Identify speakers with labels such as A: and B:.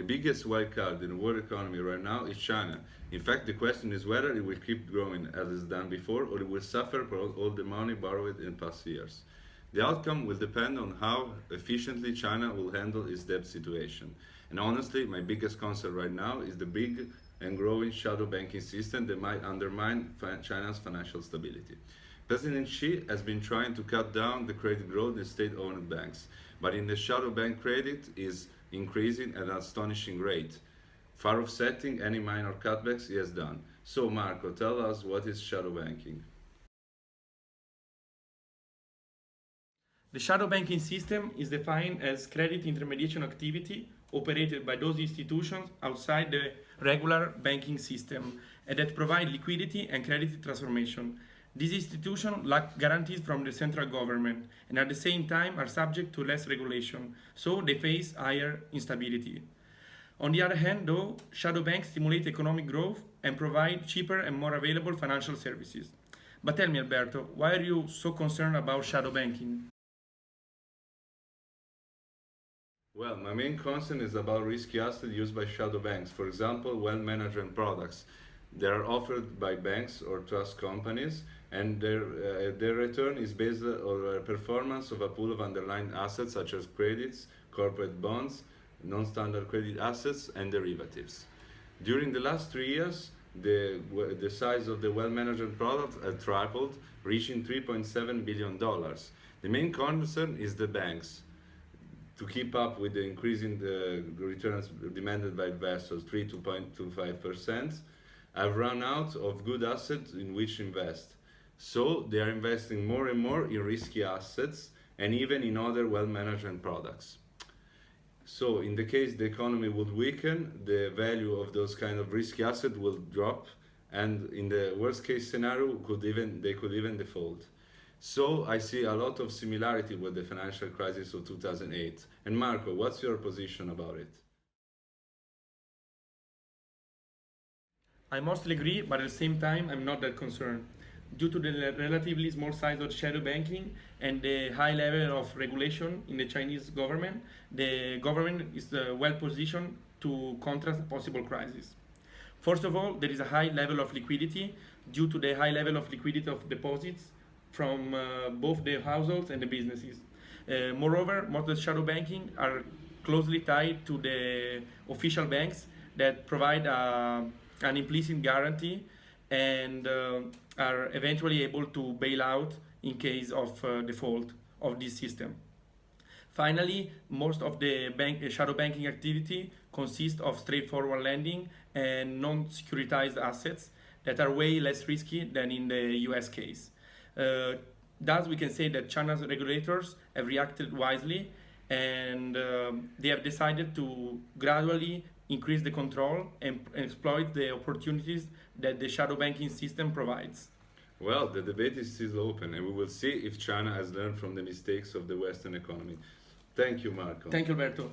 A: biggest wild card in the world economy right now is China. In fact, the question is whether it will keep growing as it's done before or it will suffer for all the money borrowed in past years. The outcome will depend on how efficiently China will handle its debt situation. And honestly, my biggest concern right now is the big and growing shadow banking system that might undermine China's financial stability. President Xi has been trying to cut down the credit growth in state-owned banks, but in the shadow bank credit is increasing at an astonishing rate, far offsetting any minor cutbacks he has done. So Marco, tell us, what is shadow banking?
B: The shadow banking system is defined as credit intermediation activity operated by those institutions outside the regular banking system and that provide liquidity and credit transformation. These institutions lack guarantees from the central government and at the same time are subject to less regulation, so they face higher instability. On the other hand, though, shadow banks stimulate economic growth and provide cheaper and more available financial services. But tell me, Alberto, why are you so concerned about shadow banking?
A: Well, my main concern is about risky assets used by shadow banks. For example, wealth management products. They are offered by banks or trust companies, and their return is based on a performance of a pool of underlying assets such as credits, corporate bonds, non-standard credit assets, and derivatives. During the last 3 years, the size of the wealth management product has tripled, reaching $3.7 billion. The main concern is the banks to keep up with the increasing the returns demanded by investors, 3 to 2.25%, have run out of good assets in which invest. So they are investing more and more in risky assets and even in other wealth management products. So in the case the economy would weaken, the value of those kind of risky assets will drop, and in the worst case scenario they could even default. So I see a lot of similarity with the financial crisis of 2008. And Marco, what's your position about it?
B: I mostly agree, but at the same time, I'm not that concerned. Due to the relatively small size of shadow banking and the high level of regulation in the Chinese government, the government is well positioned to contrast a possible crisis. First of all, there is a high level of liquidity due to the high level of liquidity of deposits from both the households and the businesses. Moreover, most of the shadow banking are closely tied to the official banks that provide an implicit guarantee and are eventually able to bail out in case of default of this system. Finally, most of the shadow banking activity consists of straightforward lending and non-securitized assets that are way less risky than in the US case. Thus, we can say that China's regulators have reacted wisely and they have decided to gradually increase the control and exploit the opportunities that the shadow banking system provides.
A: Well, the debate is still open, and we will see if China has learned from the mistakes of the Western economy. Thank you, Marco.
B: Thank you, Alberto.